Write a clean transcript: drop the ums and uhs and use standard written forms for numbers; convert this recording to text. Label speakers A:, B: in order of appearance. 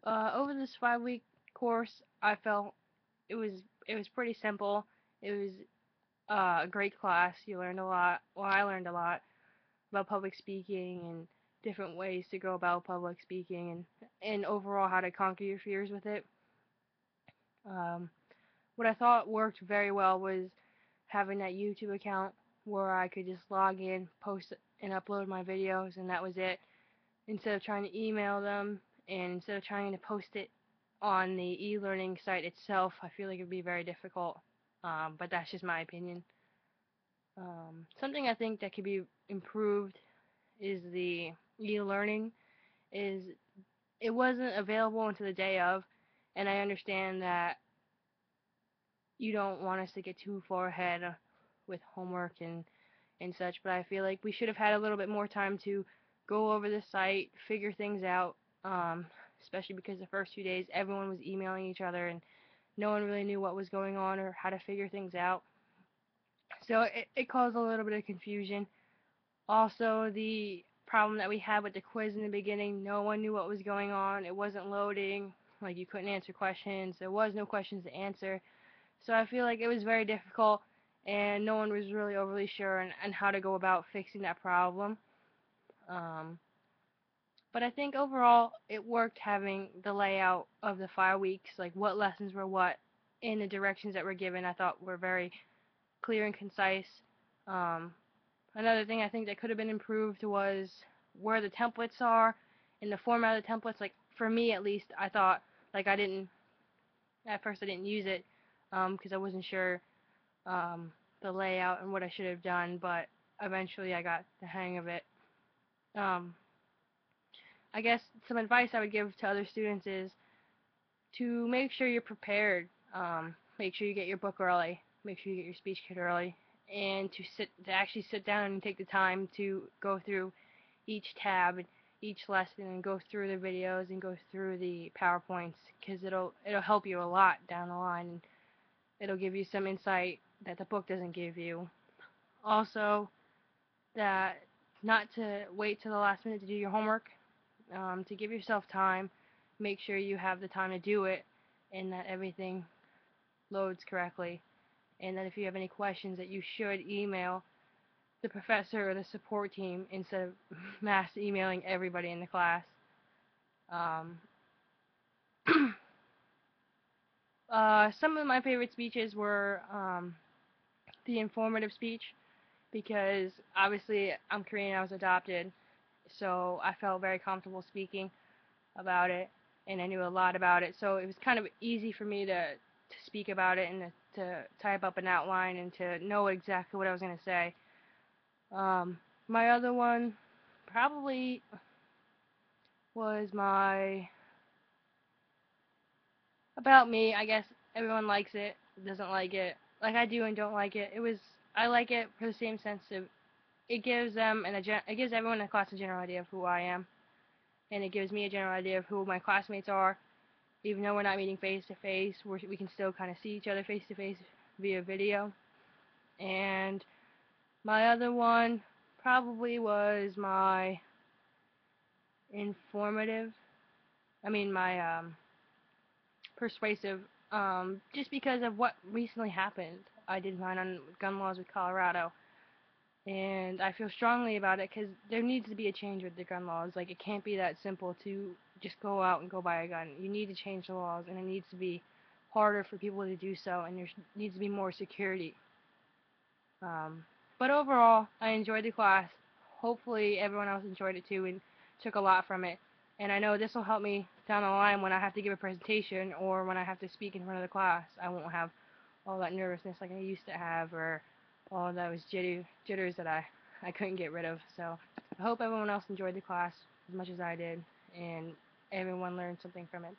A: Over this 5 week course, I felt it was it was pretty simple. It was a great class. You learned a lot. Well, I learned a lot about public speaking and different ways to go about public speaking and overall how to conquer your fears with it. Um, what I thought worked very well was having that YouTube account where I could just log in, post and upload my videos, and that was it. Instead of trying to email them and instead of trying to post it on the e-learning site itself, I feel like it would be very difficult. But that's just my opinion. Something I think that could be improved is the e-learning. Is it wasn't available until the day of, and I understand that you don't want us to get too far ahead with homework and such, but I feel like we should have had a little bit more time to go over the site, figure things out, um, especially because the first 2 days everyone was emailing each other and no one really knew what was going on or how to figure things out. So it caused a little bit of confusion. Also, the problem that we had with the quiz in the beginning, no one knew what was going on. It wasn't loading, like you couldn't answer questions. There was no questions to answer. So I feel like it was very difficult and no one was really overly sure on how to go about fixing that problem. Um, but I think overall it worked having the layout of the 5 weeks, like what lessons were what, and the directions that were given, I thought were very clear and concise. Um, Another thing I think that could have been improved was where the templates are and the format of the templates. Like for me at least, I thought like at first I didn't use it because I wasn't sure the layout and what I should have done, but eventually I got the hang of it. Um, I guess some advice I would give to other students is to make sure you're prepared. Make sure you get your book early. Make sure you get your speech kit early, and to actually sit down and take the time to go through each tab and each lesson and go through the videos and go through the PowerPoints because it'll help you a lot down the line and it'll give you some insight that the book doesn't give you. Also, that not to wait till the last minute to do your homework, to give yourself time, make sure you have the time to do it, and that everything loads correctly, and that if you have any questions that you should email the professor or the support team instead of mass emailing everybody in the class. Um, some of my favorite speeches were the informative speech because obviously I'm Korean, I was adopted, so I felt very comfortable speaking about it, and I knew a lot about it, so it was kind of easy for me to speak about it and to type up an outline and to know exactly what I was going to say. My other one probably was my about me. I guess everyone likes it, doesn't like it, like I do and don't like it. I like it for the same sense of it gives them and it gives everyone in the class a general idea of who I am, and it gives me a general idea of who my classmates are. Even though we're not meeting face to face, we can still kind of see each other face to face via video. And my other one probably was my informative. I mean my persuasive. Just because of what recently happened. I did mine on gun laws with Colorado, and I feel strongly about it because there needs to be a change with the gun laws. Like it can't be that simple to just go out and go buy a gun. You need to change the laws, and it needs to be harder for people to do so, and there needs to be more security. Um, but overall, I enjoyed the class. Hopefully, everyone else enjoyed it too and took a lot from it. And I know this will help me down the line when I have to give a presentation or when I have to speak in front of the class. I won't have all that nervousness like I used to have or all those jitters that I couldn't get rid of. So I hope everyone else enjoyed the class as much as I did and everyone learned something from it.